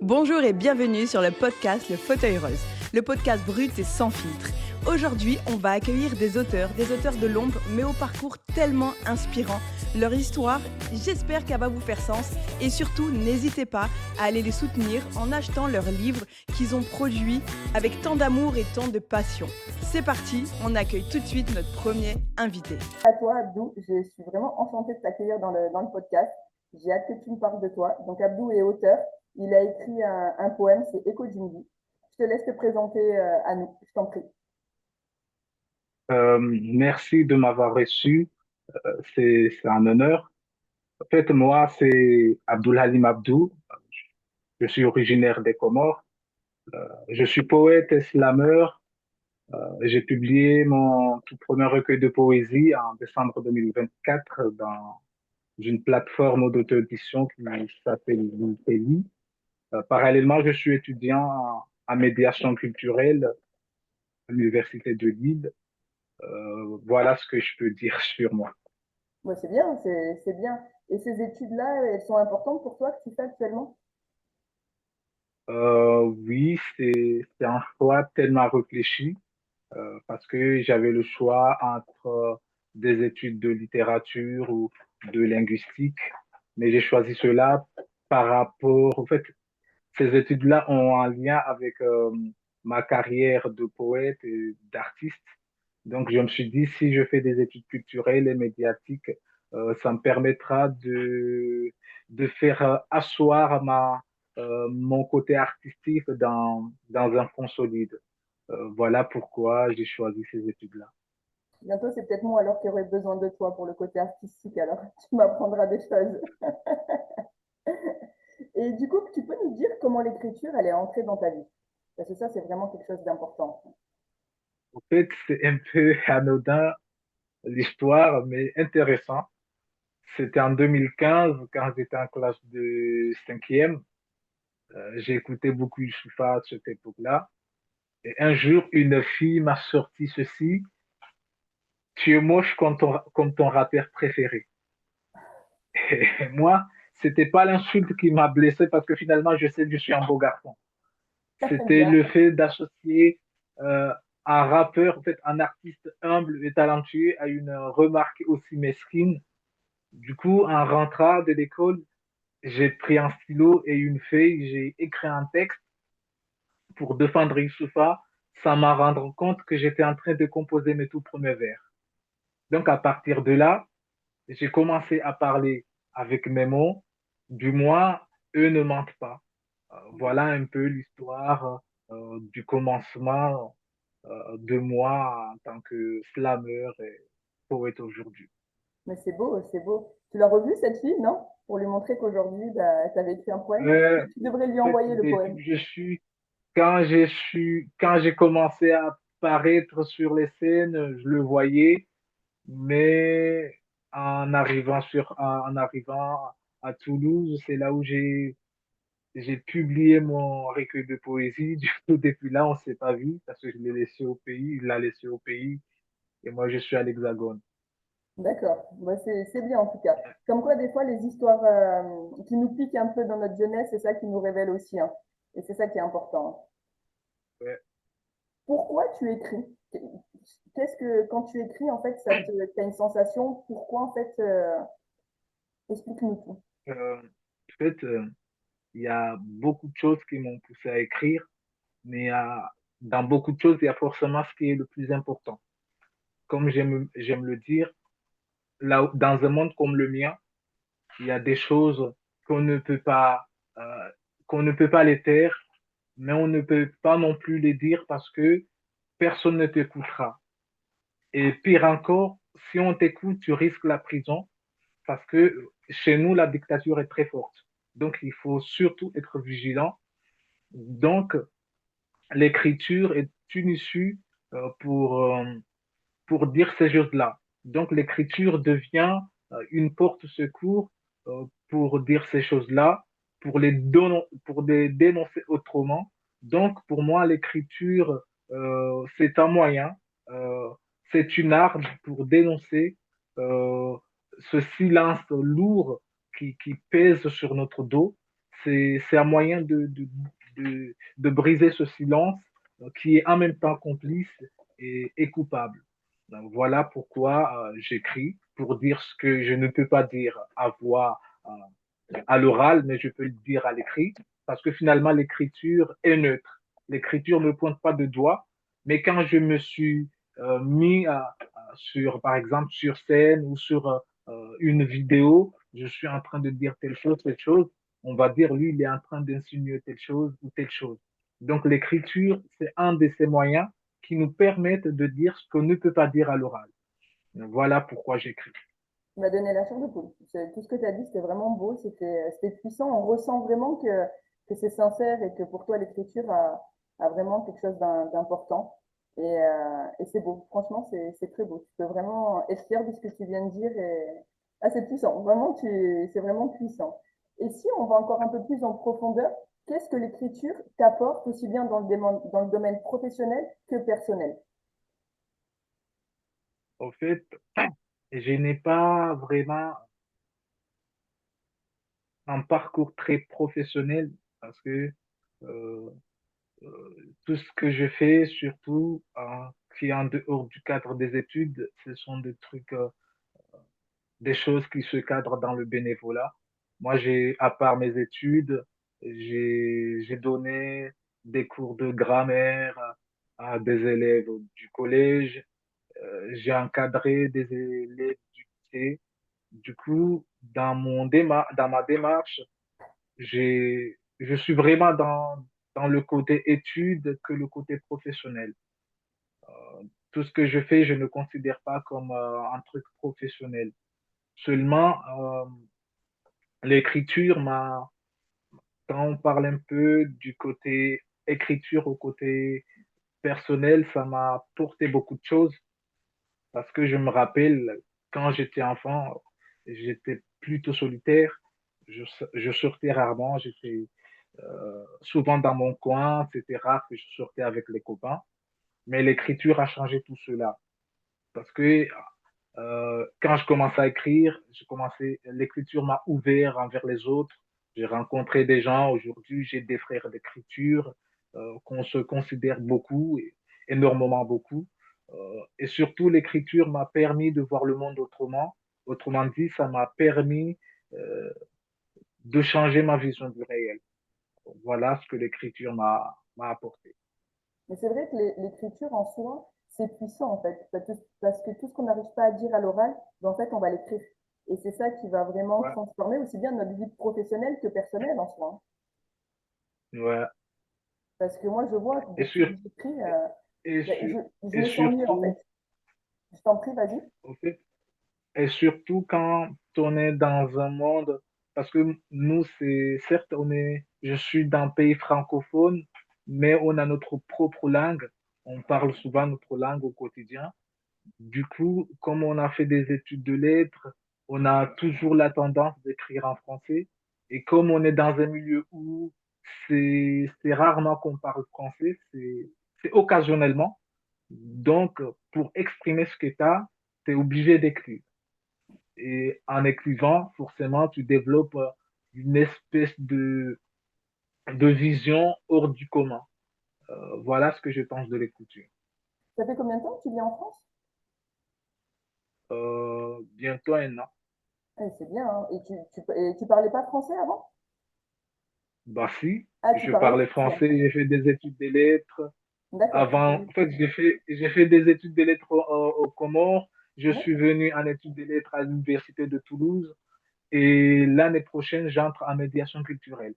Bonjour et bienvenue sur le podcast Le Fauteuil Rose, le podcast brut et sans filtre. Aujourd'hui, on va accueillir des auteurs de l'ombre, mais au parcours tellement inspirant. Leur histoire, j'espère qu'elle va vous faire sens. Et surtout, n'hésitez pas à aller les soutenir en achetant leurs livres qu'ils ont produits avec tant d'amour et tant de passion. C'est parti, on accueille tout de suite notre premier invité. À toi, Abdou, je suis vraiment enchantée de t'accueillir dans le podcast. J'ai hâte que tu me parles de toi. Donc, Abdou est auteur. Il a écrit un poème, c'est Echo Jimbi. Je te laisse te présenter à nous, je t'en prie. Merci de m'avoir reçu. C'est un honneur. En fait, moi, c'est Abdul Halim Abdou. Je suis originaire des Comores. Je suis poète et slameur. J'ai publié mon tout premier recueil de poésie en décembre 2024 dans une plateforme d'auto-édition qui s'appelle Luteli. Parallèlement, je suis étudiant en médiation culturelle à l'Université de Lille. Voilà ce que je peux dire sur moi. Moi, c'est bien, c'est bien. Et ces études-là, elles sont importantes pour toi que tu fais actuellement? Oui, c'est un choix tellement réfléchi parce que j'avais le choix entre des études de littérature ou de linguistique, mais j'ai choisi cela par rapport, en fait, ces études-là ont un lien avec ma carrière de poète et d'artiste. Donc, je me suis dit, si je fais des études culturelles et médiatiques, ça me permettra de faire asseoir mon côté artistique dans un fond solide. Voilà pourquoi j'ai choisi ces études-là. Bientôt, c'est peut-être moi alors qui aurai besoin de toi pour le côté artistique. Alors, tu m'apprendras des choses. Et du coup, tu peux nous dire comment l'écriture, elle est entrée dans ta vie? Parce que ça, c'est vraiment quelque chose d'important. En fait, c'est un peu anodin l'histoire, mais intéressant. C'était en 2015, quand j'étais en classe de cinquième. J'ai écouté beaucoup Youssoupha à cette époque-là. Et un jour, une fille m'a sorti ceci. Tu es moche comme ton rappeur préféré. Et moi, c'était pas l'insulte qui m'a blessé parce que finalement, je sais que je suis un beau garçon. C'était Bien. le fait d'associer euh, un rappeur, en fait, un artiste humble et talentueux à une remarque aussi mesquine. Du coup, en rentrant de l'école, j'ai pris un stylo et une feuille, j'ai écrit un texte pour défendre Youssoupha, sans m'en rendre compte que j'étais en train de composer mes tout premiers vers. Donc, à partir de là, j'ai commencé à parler avec mes mots. Du moins, eux ne mentent pas. Voilà un peu l'histoire du commencement de moi en tant que slameur et poète aujourd'hui. Mais c'est beau, c'est beau. Tu l'as revu cette fille, non? Pour lui montrer qu'aujourd'hui, bah, tu avais écrit un poème. Tu devrais lui En fait, envoyer le depuis poème. que quand j'ai commencé à apparaître sur les scènes, je le voyais. Mais en arrivant à Toulouse, c'est là où j'ai publié mon recueil de poésie. Du coup, depuis là, on s'est pas vu parce que je l'ai laissé au pays, il l'a laissé au pays et moi, je suis à l'Hexagone. D'accord. Bah, c'est bien en tout cas. Comme quoi, des fois, les histoires qui nous piquent un peu dans notre jeunesse, c'est ça qui nous révèle aussi, hein. Et c'est ça qui est important. Ouais. Pourquoi tu écris? Qu'est-ce que, quand tu écris, en fait, ça te, t'as une sensation? Pourquoi, en fait, explique-nous tout. En fait, il y a beaucoup de choses qui m'ont poussé à écrire, mais dans beaucoup de choses, il y a forcément ce qui est le plus important. Comme j'aime le dire, là, dans un monde comme le mien, il y a des choses qu'on ne peut pas, euh, qu'on ne peut pas les taire, mais on ne peut pas non plus les dire parce que personne ne t'écoutera. Et pire encore, si on t'écoute, tu risques la prison parce que chez nous, la dictature est très forte. Donc, il faut surtout être vigilant. Donc, l'écriture est une issue euh, pour, euh, pour dire ces choses-là. Donc, l'écriture devient une porte-secours pour dire ces choses-là, pour les dénoncer autrement. Donc, pour moi, l'écriture, c'est un moyen, euh, c'est une arme pour dénoncer euh, ce silence lourd qui pèse sur notre dos. c'est un moyen de briser ce silence qui est en même temps complice et coupable. Donc, voilà pourquoi j'écris, pour dire ce que je ne peux pas dire à voix, à l'oral, mais je peux le dire à l'écrit, parce que finalement, l'écriture est neutre. L'écriture ne pointe pas de doigt, mais quand je me suis mis sur, par exemple, sur scène ou sur une vidéo, je suis en train de dire telle chose, on va dire, lui, il est en train d'insinuer telle chose ou telle chose. Donc, l'écriture, c'est un de ces moyens qui nous permettent de dire ce qu'on ne peut pas dire à l'oral. Voilà pourquoi j'écris. Tu m'as donné la chair de poule. Tout ce que tu as dit, c'était vraiment beau, c'était puissant. On ressent vraiment que c'est sincère et que pour toi, l'écriture a vraiment quelque chose d'important. Et c'est beau. Franchement, c'est très beau. Tu peux vraiment être fier de ce que tu viens de dire. Ah, c'est puissant. Vraiment, c'est vraiment puissant. Et si on va encore un peu plus en profondeur, qu'est-ce que l'écriture t'apporte aussi bien dans le domaine professionnel que personnel? Au fait, je n'ai pas vraiment un parcours très professionnel parce que euh, tout ce que je fais, surtout qui est en dehors du cadre des études, ce sont des trucs, des choses qui se cadrent dans le bénévolat. Moi, à part mes études, j'ai donné des cours de grammaire à des élèves du collège. J'ai encadré des élèves du lycée. Du coup, dans ma démarche, je suis vraiment dans le côté études que le côté professionnel. Tout ce que je fais, je ne considère pas comme un truc professionnel. Seulement, l'écriture quand on parle un peu du côté écriture au côté personnel, ça m'a apporté beaucoup de choses parce que je me rappelle, quand j'étais enfant, j'étais plutôt solitaire. Je sortais rarement, j'étais souvent dans mon coin, c'était rare que je sortais avec les copains. Mais l'écriture a changé tout cela. Parce que quand je commençais à écrire, l'écriture m'a ouvert envers les autres. J'ai rencontré des gens. Aujourd'hui, j'ai des frères d'écriture qu'on se considère beaucoup, énormément beaucoup. Et surtout, l'écriture m'a permis de voir le monde autrement. Autrement dit, ça m'a permis euh, de changer ma vision du réel. Voilà ce que l'écriture m'a apporté. Mais c'est vrai que l'écriture en soi, c'est puissant en fait, parce que tout ce qu'on n'arrive pas à dire à l'oral, ben, en fait, on va l'écrire. Et c'est ça qui va vraiment Ouais, transformer aussi bien notre vie professionnelle que personnelle en soi, hein. ouais. Parce que moi, je vois que Et, depuis sur, que j'écris, et, ben, sur- je et me sens mieux en surtout, fait. Je t'en prie, vas-y. au fait, et surtout quand on est dans un monde, parce que nous, certes, je suis dans un pays francophone, mais on a notre propre langue. On parle souvent notre langue au quotidien. Du coup, comme on a fait des études de lettres, on a toujours la tendance d'écrire en français. Et comme on est dans un milieu où c'est rarement qu'on parle français, c'est occasionnellement. Donc, pour exprimer ce que tu as, tu es obligé d'écrire. Et en écrivant, forcément, tu développes une espèce de vision hors du commun. Voilà ce que je pense de l'écriture. Ça fait combien de temps que tu vis en France? Bientôt un an. Eh, c'est bien, hein. Et tu parlais pas français avant? Bah si, Ah, tu je parlais parlais français. français, j'ai fait des études de lettres. D'accord. Avant, en fait, j'ai fait des études de lettres au Comores. Je Ouais. suis venu en études de lettres à l'Université de Toulouse. Et l'année prochaine, j'entre en médiation culturelle.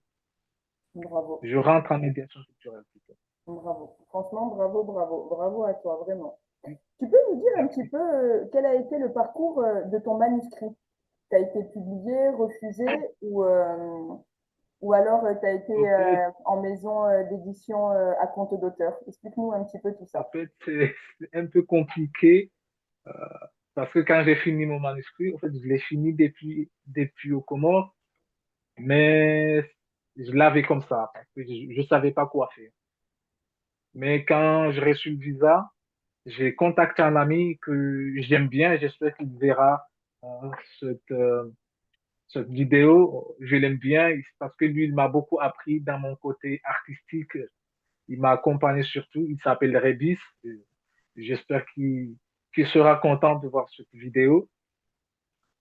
Bravo, Je rentre en médiation culturelle plutôt. bravo. Franchement, bravo, bravo, bravo à toi, vraiment. Tu peux nous dire un petit Merci. peu quel a été le parcours de ton manuscrit? Tu as été publié, refusé ou alors tu as Au été fait, en maison d'édition à compte d'auteur? Explique-nous un petit peu tout au ça. fait, c'est un peu compliqué parce que quand j'ai fini mon manuscrit, en fait, je l'ai fini depuis au Comores, mais je l'avais comme ça parce que je ne savais pas quoi faire. Mais quand j'ai reçu le visa, j'ai contacté un ami que j'aime bien et j'espère qu'il verra euh, cette, euh, cette vidéo, je l'aime bien parce que lui, il m'a beaucoup appris dans mon côté artistique. Il m'a accompagné surtout. Il s'appelle Rebis. J'espère qu'il sera content de voir cette vidéo.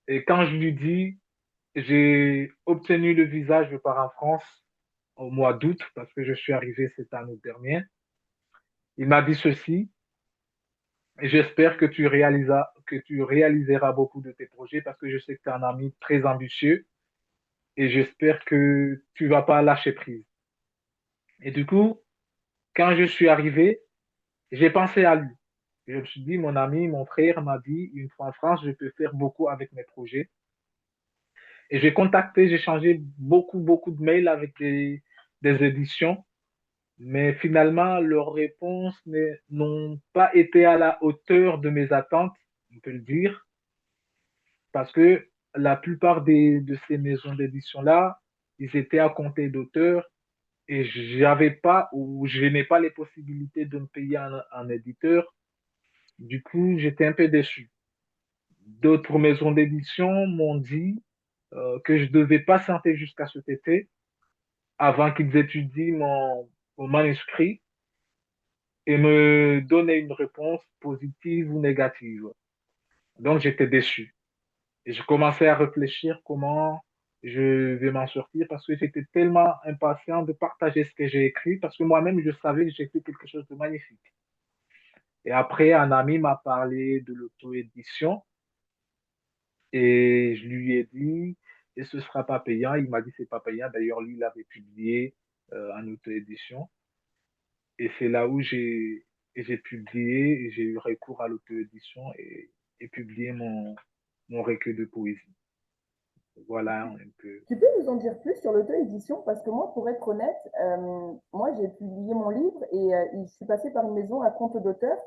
Et quand je lui dis, j'ai obtenu le visa, je pars en France au mois d'août parce que je suis arrivé cette année dernière. Il m'a dit ceci: j'espère que tu réaliseras beaucoup de tes projets parce que je sais que tu es un ami très ambitieux et j'espère que tu vas pas lâcher prise. Et du coup, quand je suis arrivé, j'ai pensé à lui. Je me suis dit, mon ami, mon frère m'a dit, une fois en France, je peux faire beaucoup avec mes projets. Et j'ai contacté, j'ai changé beaucoup de mails avec des éditions, mais finalement, leurs réponses n'ont pas été à la hauteur de mes attentes, on peut le dire, parce que la plupart de ces maisons d'édition-là, ils étaient à compter d'auteurs et j'avais pas ou je n'ai pas les possibilités de me payer un éditeur. Du coup, j'étais un peu déçu. D'autres maisons d'édition m'ont dit que je devais patienter jusqu'à cet été avant qu'ils étudient mon manuscrit et me donner une réponse positive ou négative. Donc, j'étais déçu. Et je commençais à réfléchir comment je vais m'en sortir parce que j'étais tellement impatient de partager ce que j'ai écrit parce que moi-même, je savais que j'ai écrit quelque chose de magnifique. Et après, un ami m'a parlé de l'auto-édition et je lui ai dit, et ce sera pas payant. Il m'a dit, c'est pas payant. D'ailleurs, lui, il avait publié en auto-édition. Et c'est là où j'ai publié, et j'ai eu recours à l'auto-édition et publié mon recueil de poésie. Voilà un peu. Tu peux nous en dire plus sur l'auto-édition? Parce que moi, pour être honnête, moi, j'ai publié mon livre et je suis passée par une maison à compte d'auteur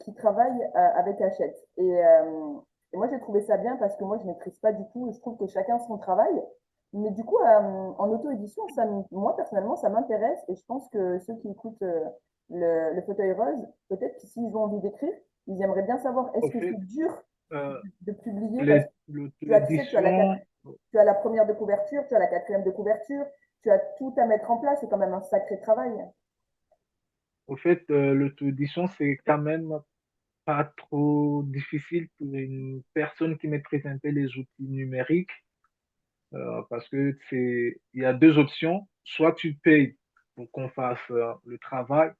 qui travaille avec Hachette. Et moi, j'ai trouvé ça bien parce que moi, je ne maîtrise pas du tout et je trouve que chacun son travail. Mais du coup, en auto-édition, moi, personnellement, ça m'intéresse et je pense que ceux qui écoutent le fauteuil rose, peut-être que s'ils ont envie d'écrire, ils aimeraient bien savoir Au est-ce que fait, c'est dur euh, de publier parce que tu sais, l'auto-édition, tu as la première de couverture, tu as la quatrième de couverture, tu as tout à mettre en place, c'est quand même un sacré travail. au fait, l'auto-édition, c'est quand même pas trop difficile pour une personne qui maîtrise un peu les outils numériques, parce que il y a deux options. Soit tu payes pour qu'on fasse le travail,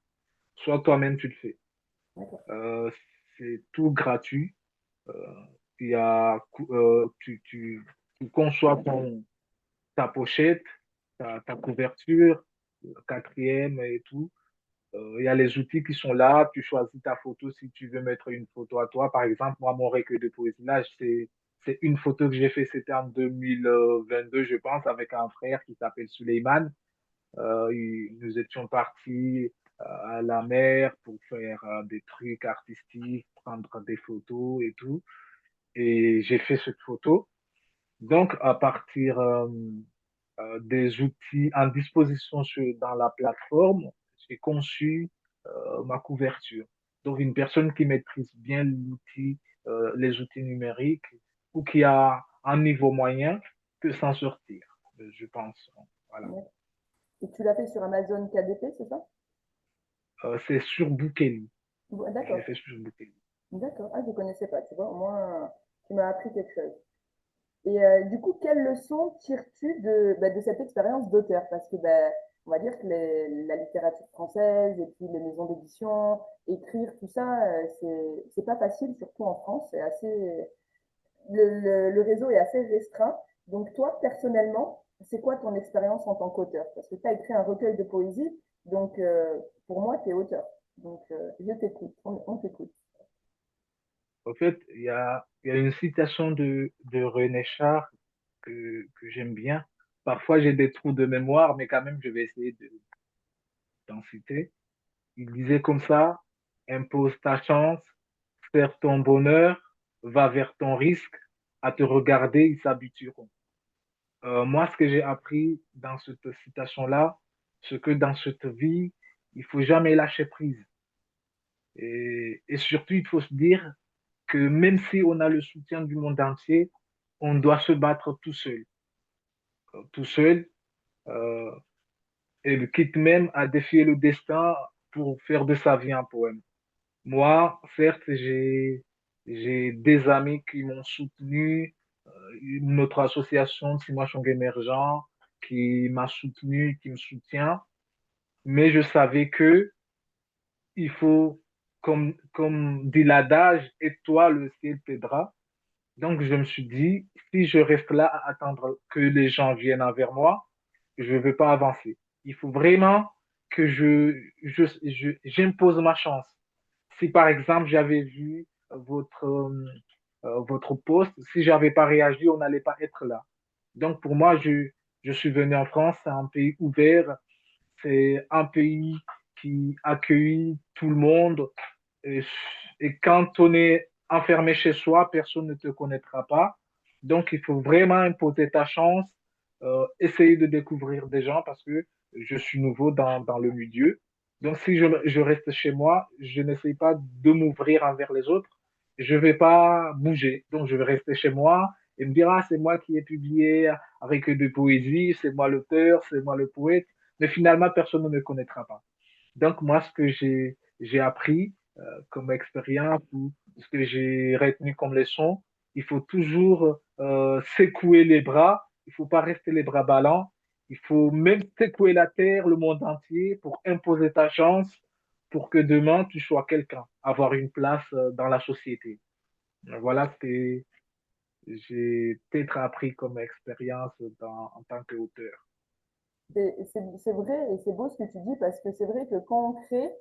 soit toi-même tu le fais. Euh, c'est tout gratuit. Euh, il y a, tu conçois ta pochette, ta couverture, quatrième et tout. Il y a les outils qui sont là. Tu choisis ta photo si tu veux mettre une photo à toi. Par exemple, moi, mon recueil de poésie, là, c'est une photo que j'ai fait, c'était en 2022, je pense, avec un frère qui s'appelle Suleiman. Nous étions partis à la mer pour faire des trucs artistiques, prendre des photos et tout. Et j'ai fait cette photo. Donc, à partir des outils en disposition dans la plateforme, j'ai conçu ma couverture. Donc, une personne qui maîtrise bien les outils numériques ou qui a un niveau moyen peut s'en sortir, je pense. Voilà. Et tu l'as fait sur Amazon KDP, c'est ça? C'est sur Bookely. Je l'ai D'accord, fait sur Bookely. d'accord. Ah, je ne connaissais pas, tu vois, au moins, tu m'as appris quelque chose. Et du coup, quelle leçon tires-tu de cette expérience d'auteur? Parce que on va dire que la littérature française et puis les maisons d'édition, écrire, tout ça, c'est pas facile, surtout en France. C'est assez, le réseau est assez restreint. Donc toi, personnellement, c'est quoi ton expérience en tant qu'auteur? Parce que tu as écrit un recueil de poésie, donc pour moi, tu es auteur. Donc je t'écoute, on t'écoute. En fait, il y a une citation de René Char que j'aime bien. Parfois, j'ai des trous de mémoire, mais quand même, je vais essayer d'en citer. Il disait comme ça, impose ta chance, faire ton bonheur, va vers ton risque, à te regarder, ils s'habitueront. Moi, ce que j'ai appris dans cette citation-là, c'est que dans cette vie, il faut jamais lâcher prise. Et surtout, il faut se dire que même si on a le soutien du monde entier, on doit se battre tout seul. tout seul, euh, et quitte même à défier le destin pour faire de sa vie un poème. Moi, certes, j'ai des amis qui m'ont soutenu, une autre association, Simachong Émergent, qui m'a soutenu, qui me soutient, mais je savais que il faut, comme dit l'adage, et toi, le ciel t'aidera. Donc, je me suis dit, si je reste là à attendre que les gens viennent vers moi, je ne vais pas avancer. Il faut vraiment que j'impose ma chance. Si par exemple, j'avais vu votre post, si j'avais pas réagi, on n'allait pas être là. Donc, pour moi, je suis venu en France, c'est un pays ouvert, c'est un pays qui accueille tout le monde. Et, et quand on est enfermé chez soi, personne ne te connaîtra pas. Donc, il faut vraiment imposer ta chance, essayer de découvrir des gens parce que je suis nouveau dans le milieu. Donc, si je reste chez moi, je n'essaye pas de m'ouvrir envers les autres. Je ne vais pas bouger. Donc, je vais rester chez moi et me dire, ah, c'est moi qui ai publié un recueil de poésie, c'est moi l'auteur, c'est moi le poète. Mais finalement, personne ne me connaîtra pas. Donc, moi, ce que j'ai appris comme expérience ou ce que j'ai retenu comme leçon, il faut toujours secouer les bras. Il faut pas rester les bras ballants. Il faut même secouer la terre, le monde entier, pour imposer ta chance, pour que demain, tu sois quelqu'un, avoir une place dans la société. Voilà ce que j'ai peut-être appris comme expérience en tant qu'auteur. C'est vrai et c'est beau ce que tu dis parce que c'est vrai que quand on crée,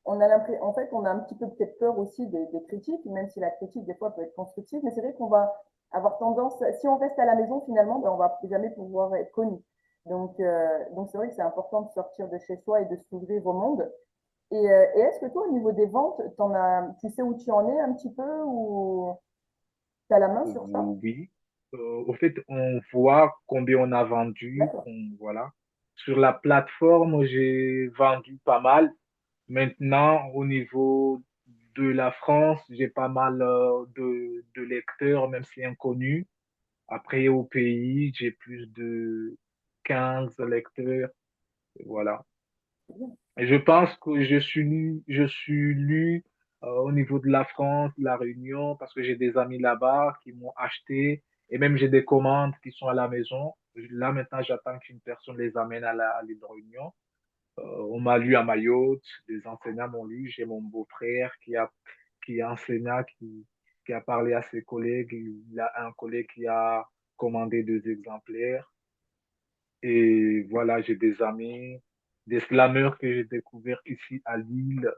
on a l'impression, en fait, on a un petit peu peut-être peur aussi des critiques, même si la critique des fois peut être constructive, mais c'est vrai qu'on va avoir tendance, si on reste à la maison finalement, ben, on va jamais pouvoir être connu. Donc c'est vrai que c'est important de sortir de chez soi et de s'ouvrir au monde. Et est-ce que toi, au niveau des ventes, tu sais où tu en es un petit peu ou tu as la main sur ça? Oui. Au fait, on voit combien on a vendu. D'accord. Voilà. Sur la plateforme, j'ai vendu pas mal. Maintenant, au niveau de la France, j'ai pas mal de lecteurs, même si inconnus. Après, au pays, j'ai plus de 15 lecteurs. Et voilà. Et je pense que je suis lu au niveau de la France, de la Réunion, parce que j'ai des amis là-bas qui m'ont acheté et même j'ai des commandes qui sont à la maison. Là, maintenant, j'attends qu'une personne les amène à l'île de Réunion. On m'a lu à Mayotte, des enseignants m'ont lu. J'ai mon beau-frère qui est enseignant, qui a parlé à ses collègues. Il a un collègue qui a commandé 2 exemplaires. Et voilà, j'ai des amis, des slameurs que j'ai découverts ici à Lille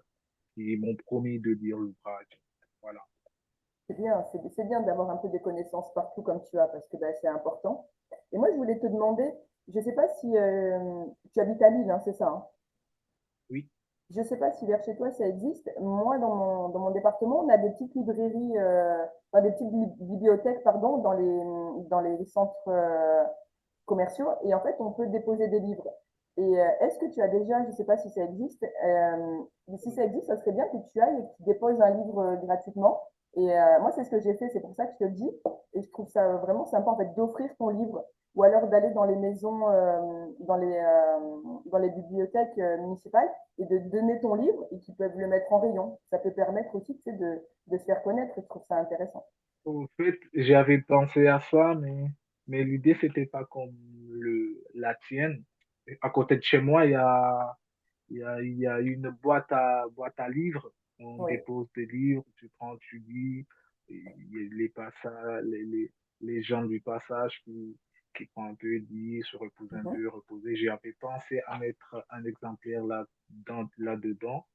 qui m'ont promis de lire l'ouvrage. Voilà. C'est bien d'avoir un peu des connaissances partout comme tu as, parce que ben, c'est important. Et moi, je voulais te demander, je ne sais pas si tu habites à Lille, hein, c'est ça, hein? Oui. Je ne sais pas si vers chez toi ça existe. Moi, dans mon département, on a des petites librairies, enfin des petites bibliothèques, pardon, dans les centres commerciaux. Et en fait, on peut déposer des livres. Et est-ce que tu as déjà, je ne sais pas si ça existe, mais si ça existe, ça serait bien que tu ailles et que tu déposes un livre gratuitement. Et moi, c'est ce que j'ai fait, c'est pour ça que je te le dis. Et je trouve ça vraiment sympa, en fait, d'offrir ton livre ou alors d'aller dans les maisons, dans les bibliothèques municipales et de donner ton livre et qu'ils peuvent le mettre en rayon. Ça peut permettre aussi, tu sais, de se faire connaître et je trouve ça intéressant. En fait, j'avais pensé à ça, mais l'idée, c'était pas comme la tienne. À côté de chez moi, il y a une boîte à livres. On Oui. dépose des livres, tu prends, tu lis. Et il y a les passages, les gens du passage qui font un peu lire, se reposer un Mhm. peu, reposer. J'avais pensé à mettre un exemplaire là-dedans,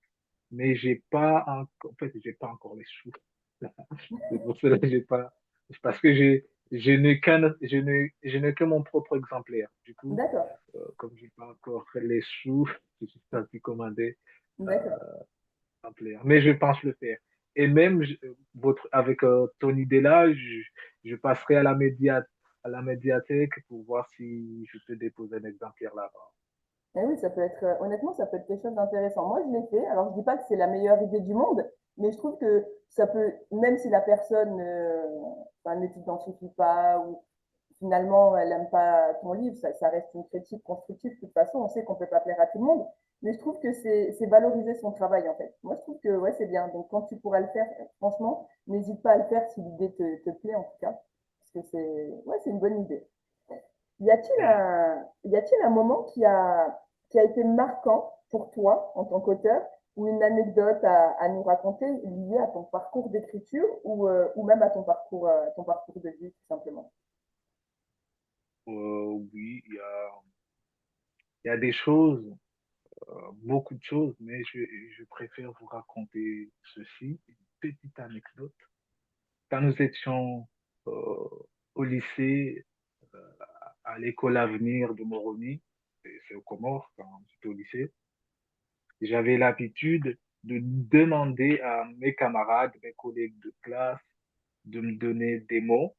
mais en fait, j'ai pas encore les sous. C'est pour cela que j'ai pas, parce que je n'ai que mon propre exemplaire. Du coup, D'accord, comme j'ai pas encore les sous, je suis parti commander d'accord. exemplaire. Mais je pense le faire. Et même avec ton idée là, je passerai à la médiathèque pour voir si je peux déposer un exemplaire là-bas. Et oui, ça peut être, honnêtement, ça peut être quelque chose d'intéressant. Moi, je l'ai fait. Alors, je dis pas que c'est la meilleure idée du monde, mais je trouve que ça peut, même si la personne enfin, ne t'identifie pas, ou finalement, elle n'aime pas ton livre, ça reste une critique constructive. De toute façon, on sait qu'on ne peut pas plaire à tout le monde, mais je trouve que c'est valoriser son travail, en fait. Moi, je trouve que ouais, c'est bien. Donc, quand tu pourras le faire, franchement, n'hésite pas à le faire si l'idée te plaît, en tout cas. Parce que c'est une bonne idée. Y a-t-il un moment qui a été marquant pour toi en tant qu'auteur ou une anecdote à nous raconter liée à ton parcours d'écriture ou même à ton parcours de vie, tout simplement? Oui, il y a des choses, beaucoup de choses, mais je préfère vous raconter ceci, une petite anecdote. Quand nous étions euh, au lycée, euh, à l'école Avenir de Moroni, c'est aux Comores, quand j'étais au lycée, j'avais l'habitude de demander à mes camarades, mes collègues de classe, de me donner des mots.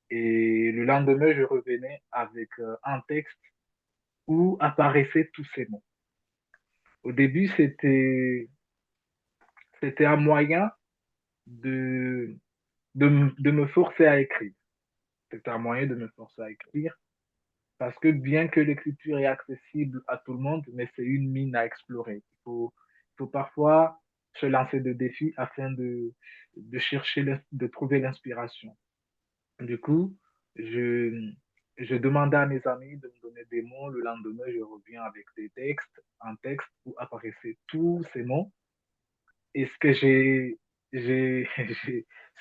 Et le lendemain, je revenais avec un texte où apparaissaient tous ces mots. Au début, c'était un moyen de, de me forcer à écrire. C'était un moyen de me forcer à écrire parce que bien que l'écriture est accessible à tout le monde, mais c'est une mine à explorer. Il faut parfois se lancer de défis afin de chercher, de trouver l'inspiration. Du coup, je, je demandais à mes amis de me donner des mots. Le lendemain, je reviens avec des textes, un texte où apparaissaient tous ces mots. Et ce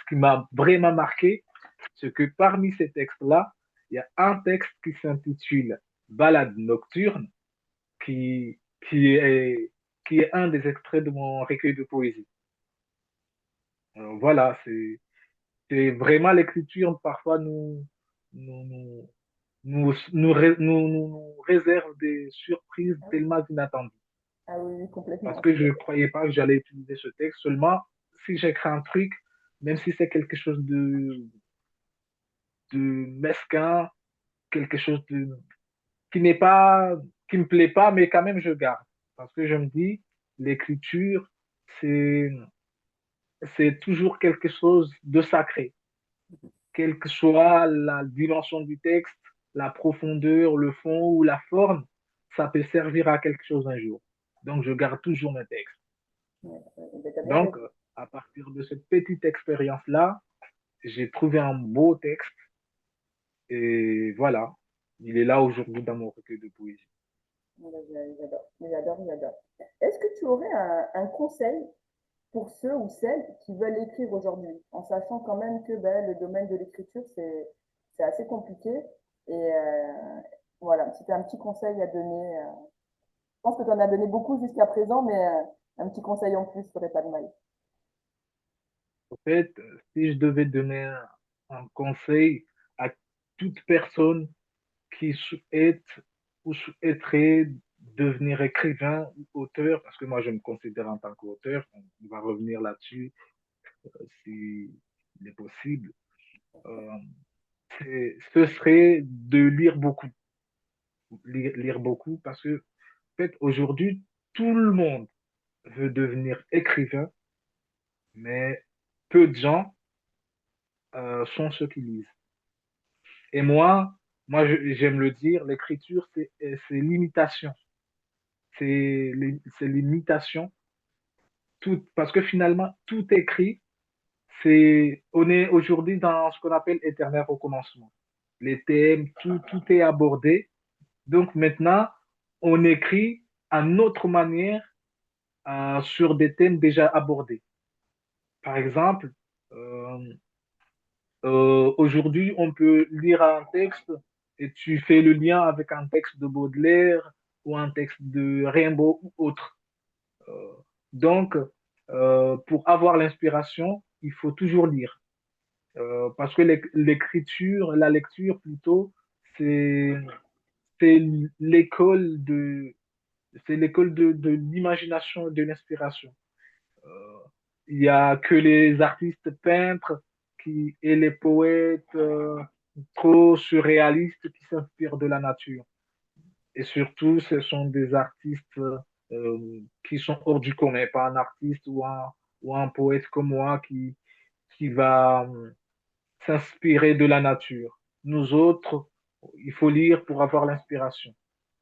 qui m'a vraiment marqué, c'est que parmi ces textes-là, il y a un texte qui s'intitule Ballade nocturne, qui, qui est, qui est un des extraits de mon recueil de poésie. Voilà, c'est vraiment l'écriture, parfois nous, nous, nous réserve des surprises Ah oui, tellement inattendues. ah oui, oui, Parce complètement. que je ne croyais pas que j'allais utiliser ce texte. Seulement, si j'écris un truc, même si c'est quelque chose de mesquin, quelque chose qui n'est pas, qui me plaît pas, mais quand même je garde. Parce que je me dis, l'écriture, c'est, c'est toujours quelque chose de sacré. Quelle que soit la dimension du texte, la profondeur, le fond ou la forme, ça peut servir à quelque chose un jour. Donc, je garde toujours mes textes. Ouais, ouais, t'as bien Donc, raison. à partir de cette petite expérience-là, j'ai trouvé un beau texte et voilà, il est là aujourd'hui dans mon recueil de poésie. J'adore. Est-ce que tu aurais un conseil pour ceux ou celles qui veulent écrire aujourd'hui, en sachant quand même que ben, le domaine de l'écriture, c'est assez compliqué. Et voilà, si tu as un petit conseil à donner, je pense que tu en as donné beaucoup jusqu'à présent, mais un petit conseil en plus ferait pas de mal. En fait, si je devais donner un conseil à toute personne qui souhaite ou souhaiterait devenir écrivain ou auteur, parce que moi je me considère en tant qu'auteur, on va revenir là-dessus si il est possible, euh, ce serait de lire beaucoup, lire beaucoup, parce que en fait, aujourd'hui, tout le monde veut devenir écrivain, mais peu de gens sont ceux qui lisent. Et j'aime le dire, l'écriture, c'est l'imitation. C'est l'imitation. Tout, parce que finalement, tout écrit, on est aujourd'hui dans ce qu'on appelle éternel recommencement. Les thèmes, tout est abordé. Donc maintenant, on écrit à notre manière sur des thèmes déjà abordés. Par exemple, euh, aujourd'hui, on peut lire un texte et tu fais le lien avec un texte de Baudelaire ou un texte de Rimbaud ou autre. Euh, donc, pour avoir l'inspiration, il faut toujours lire. Parce que l'écriture, la lecture plutôt, c'est c'est l'école de c'est l'école de l'imagination et de l'inspiration. Euh, il y a que les artistes peintres et les poètes trop surréalistes qui s'inspirent de la nature. Et surtout, ce sont des artistes qui sont hors du commun, pas un artiste ou un poète comme moi qui va s'inspirer de la nature. nous autres, il faut lire pour avoir l'inspiration.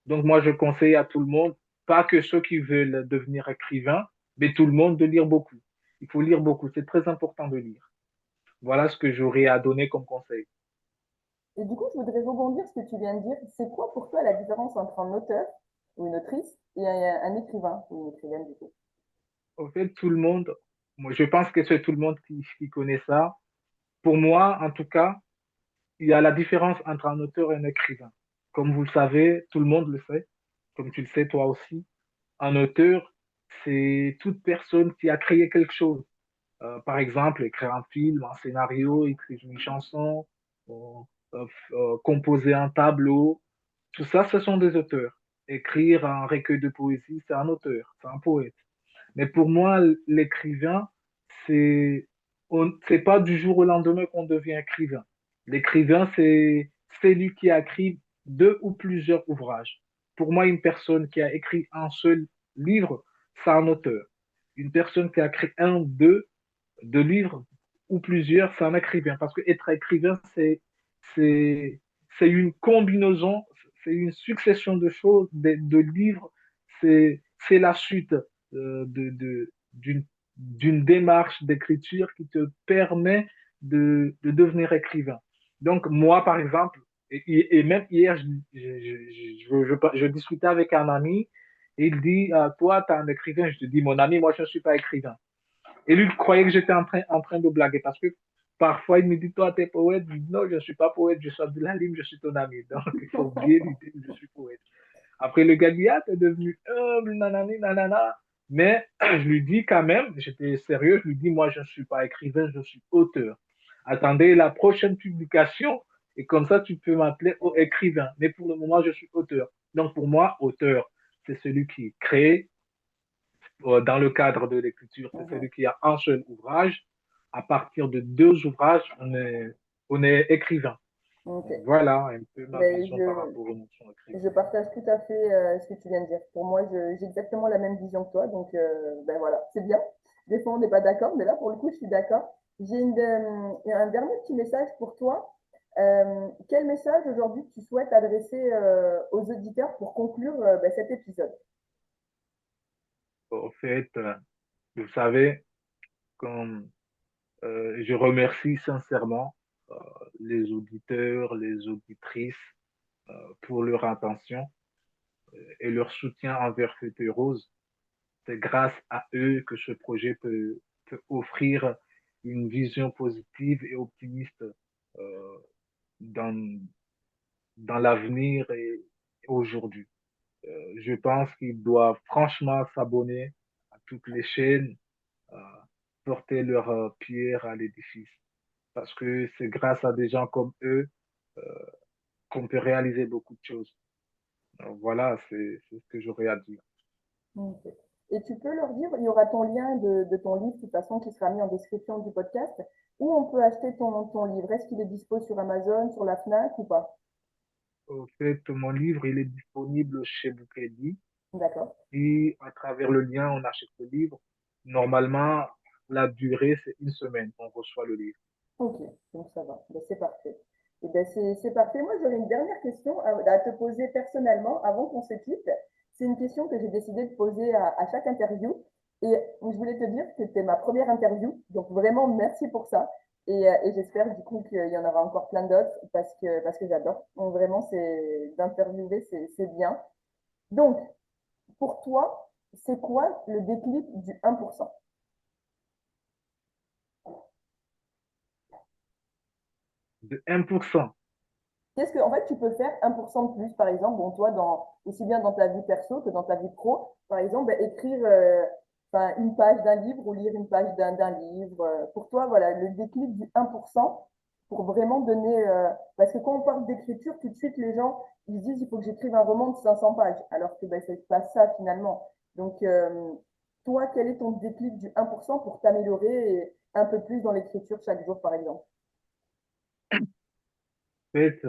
Donc, moi, je conseille à tout le monde, pas que ceux qui veulent devenir écrivains, mais tout le monde de lire beaucoup. Il faut lire beaucoup. C'est très important de lire. Voilà ce que j'aurais à donner comme conseil. Et du coup, je voudrais rebondir sur ce que tu viens de dire. C'est quoi pour toi la différence entre un auteur ou une autrice et un écrivain ou une écrivaine du coup? Au fait, tout le monde, moi, je pense que c'est tout le monde qui connaît ça. Pour moi, en tout cas, il y a la différence entre un auteur et un écrivain. Comme vous le savez, tout le monde le sait, comme tu le sais toi aussi, un auteur, c'est toute personne qui a créé quelque chose. Par exemple, écrire un film, un scénario, écrire une chanson, euh, composer un tableau, tout ça, ce sont des auteurs. Écrire un recueil de poésie, c'est un auteur, c'est un poète. Mais pour moi, l'écrivain, c'est c'est pas du jour au lendemain qu'on devient écrivain. L'écrivain, c'est celui qui a écrit deux ou plusieurs ouvrages. Pour moi, une personne qui a écrit un seul livre, c'est un auteur. Une personne qui a écrit un, deux livres ou plusieurs, c'est un écrivain. Parce que être écrivain, c'est, c'est une combinaison, c'est une succession de choses, de livres, c'est la suite d'une démarche d'écriture qui te permet de devenir écrivain. Donc, moi, par exemple, et même hier, je discutais avec un ami, et il dit, toi, tu es un écrivain. Je te dis, mon ami, moi, je ne suis pas écrivain. Et lui, il croyait que j'étais en train de blaguer parce que parfois, il me dit, toi, tu es poète. Je dis, non, je ne suis pas poète, je suis Abdulhalim, je suis ton ami. Donc, il faut oublier l'idée que je suis poète. Après, le gars dit, ah, t'es devenu humble, nanani, nanana. Mais je lui dis quand même, j'étais sérieux, je lui dis, moi, je ne suis pas écrivain, je suis auteur. Attendez la prochaine publication et comme ça, tu peux m'appeler écrivain. Mais pour le moment, je suis auteur. Donc, pour moi, auteur, c'est celui qui crée, dans le cadre de l'écriture, c'est Mhm. celui qui a un seul ouvrage. À partir de deux ouvrages, on est écrivain. Ok. Voilà un peu ma Ben, vision par rapport aux notions je écrivain. partage tout à fait ce que tu viens de dire. Pour moi, j'ai exactement la même vision que toi. Donc, ben voilà, c'est bien. Des fois, on n'est pas d'accord, mais là, pour le coup, je suis d'accord. J'ai un dernier petit message pour toi. Quel message aujourd'hui tu souhaites adresser aux auditeurs pour conclure ben, cet épisode? Au fait, vous savez, comme je remercie sincèrement euh, les auditeurs, les auditrices pour leur attention et leur soutien envers Fête Rose. C'est grâce à eux que ce projet peut offrir une vision positive et optimiste euh, dans, dans l'avenir et aujourd'hui. Je pense qu'ils doivent franchement s'abonner à toutes les chaînes, euh, porter leur pierre à l'édifice. Parce que c'est grâce à des gens comme eux qu'on peut réaliser beaucoup de choses. Donc, voilà, c'est ce que j'aurais à dire. Ok. Et tu peux leur dire, il y aura ton lien de ton livre, de toute façon, qui sera mis en description du podcast, où on peut acheter ton livre. Est-ce qu'il est dispo sur Amazon, sur la FNAC ou pas? Au fait, mon livre, il est disponible chez Bookedy D'accord. et à travers le lien, on achète le livre. Normalement, la durée, c'est une semaine qu'on reçoit le livre. Ok, donc ça va. Ben, c'est parfait. Et ben, c'est parfait. Moi, j'aurais une dernière question à te poser personnellement avant qu'on se quitte. C'est une question que j'ai décidé de poser à chaque interview. Et je voulais te dire que c'était ma première interview. Donc vraiment, merci pour ça. Et j'espère du coup qu'il y en aura encore plein d'autres parce que j'adore. Donc vraiment, c'est d'interviewer, c'est bien. Donc, pour toi, c'est quoi le déclic du 1%? De 1%. Qu'est-ce que, en fait, tu peux faire 1% de plus, par exemple, bon, toi, aussi bien dans ta vie perso que dans ta vie pro, par exemple, ben, écrire enfin, une page d'un livre ou lire une page d'un livre. Pour toi, voilà, le déclic du 1% pour vraiment donner. Parce que quand on parle d'écriture, tout de suite, les gens, ils se disent, il faut que j'écrive un roman de 500 pages, alors que ben, c'est pas ça finalement. Donc, toi, quel est ton déclic du 1% pour t'améliorer un peu plus dans l'écriture chaque jour, par exemple? En fait,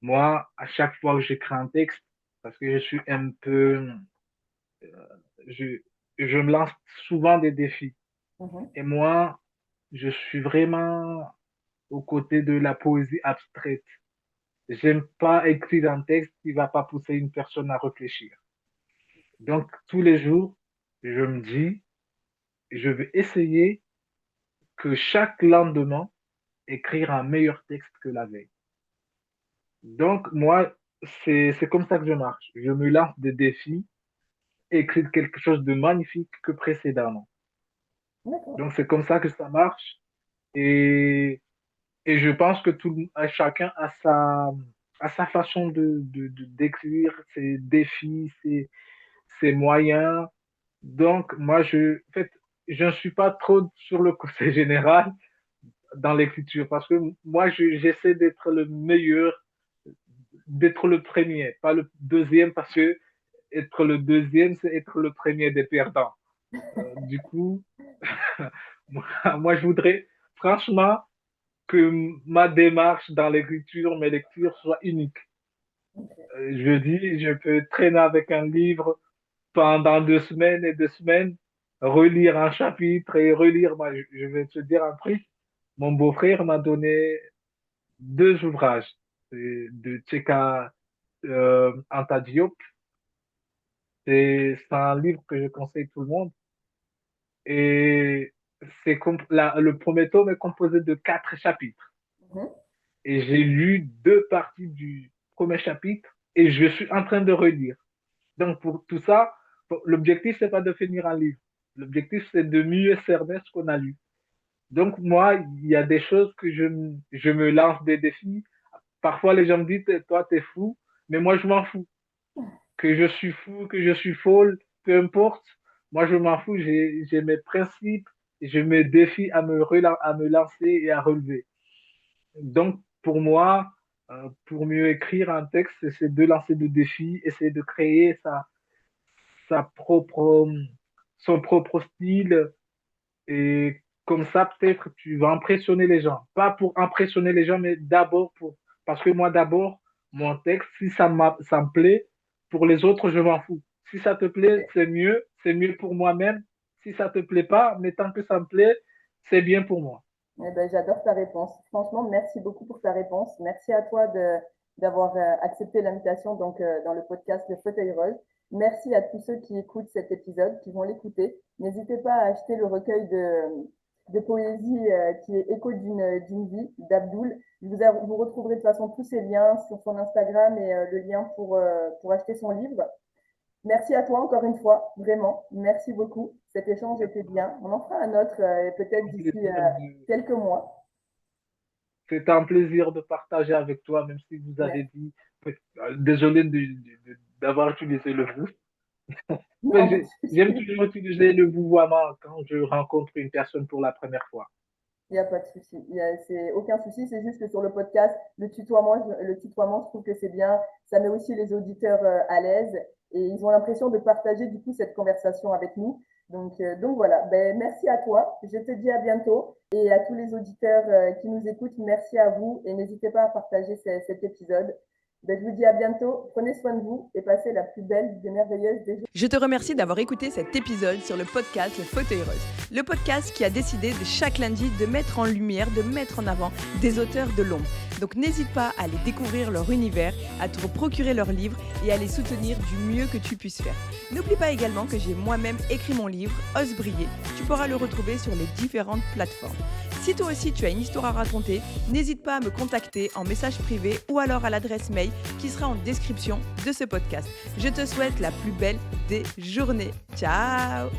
moi, à chaque fois que j'écris un texte, parce que je suis un peu, je, je me lance souvent des défis. Mhm. Et moi, je suis vraiment aux côtés de la poésie abstraite. j'aime pas écrire un texte qui va pas pousser une personne à réfléchir. Donc, tous les jours, je me dis, je vais essayer que chaque lendemain, écrire un meilleur texte que la veille. Donc, moi, c'est comme ça que je marche. Je me lance des défis, écrire quelque chose de magnifique que précédemment. D'accord. Donc, c'est comme ça que ça marche. Et, et je pense que chacun a sa façon d'écrire ses défis, ses moyens. Donc, moi, en fait, je ne suis pas trop sur le côté général dans l'écriture parce que moi, j'essaie d'être le meilleur, d'être le premier, pas le deuxième parce que être le deuxième, c'est être le premier des perdants. Du coup, moi, moi, je voudrais franchement que ma démarche dans l'écriture, mes lectures soient uniques. Je dis, je peux traîner avec un livre pendant 2 semaines et 2 semaines, relire un chapitre et relire. Moi, je vais te dire un truc. Mon beau-frère m'a donné 2 ouvrages de Tcheka Anta Diop. C'est un livre que je conseille tout le monde. Et le premier tome est composé de 4 chapitres. Mhm. Et j'ai lu 2 parties du premier chapitre et je suis en train de relire. Donc, pour tout ça, l'objectif, c'est pas de finir un livre. L'objectif, c'est de mieux cerner ce qu'on a lu. Donc, moi, il y a des choses que je me lance des défis. Parfois, les gens me disent, toi, t'es fou, mais moi, je m'en fous. Que je suis fou, que je suis folle, peu importe. Moi, je m'en fous. J'ai mes principes. Je me défie à me lancer et à relever. Donc, pour moi, pour mieux écrire un texte, c'est de lancer des défis, essayer de créer sa propre, son propre style. Et comme ça, peut-être, tu vas impressionner les gens. Pas pour impressionner les gens, mais d'abord parce que moi, d'abord, mon texte, si ça me plaît, pour les autres, je m'en fous. Si ça te plaît, c'est mieux pour moi-même. Si ça te plaît pas, mais tant que ça me plaît, c'est bien pour moi. Eh ben, j'adore ta réponse. Franchement, merci beaucoup pour ta réponse. Merci à toi d'avoir accepté l'invitation dans le podcast Le Fauteuil Rose. Merci à tous ceux qui écoutent cet épisode, qui vont l'écouter. N'hésitez pas à acheter le recueil de poésie qui est Écho d'une vie d'Abdoul. Vous retrouverez de toute façon tous ces liens sur son Instagram et le lien pour acheter son livre. Merci à toi encore une fois, vraiment. Merci beaucoup. Cet échange était bien. On en fera un autre et peut-être d'ici quelques mois. C'est un plaisir de partager avec toi, même si vous avez Ouais. dit, désolé d'avoir utilisé le vous. Non, Mais pas de j'aime souci. toujours utiliser le vouvoiement quand je rencontre une personne pour la première fois. Il n'y a pas de souci. C'est aucun souci. C'est juste que sur le podcast, le tutoiement, je trouve que c'est bien. Ça met aussi les auditeurs à l'aise et ils ont l'impression de partager du coup cette conversation avec nous. Donc voilà. Ben, merci à toi. Je te dis à bientôt et à tous les auditeurs qui nous écoutent. Merci à vous et n'hésitez pas à partager cet épisode. Ben, je vous dis à bientôt. Prenez soin de vous et passez la plus belle des merveilleuses des journées. Je te remercie d'avoir écouté cet épisode sur le podcast Le Fauteuil Rose. Le podcast qui a décidé de chaque lundi de mettre en lumière, de mettre en avant des auteurs de l'ombre. Donc n'hésite pas à aller découvrir leur univers, à te procurer leurs livres et à les soutenir du mieux que tu puisses faire. N'oublie pas également que j'ai moi-même écrit mon livre Ose briller. Tu pourras le retrouver sur les différentes plateformes. Si toi aussi tu as une histoire à raconter, n'hésite pas à me contacter en message privé ou alors à l'adresse mail qui sera en description de ce podcast. Je te souhaite la plus belle des journées. Ciao!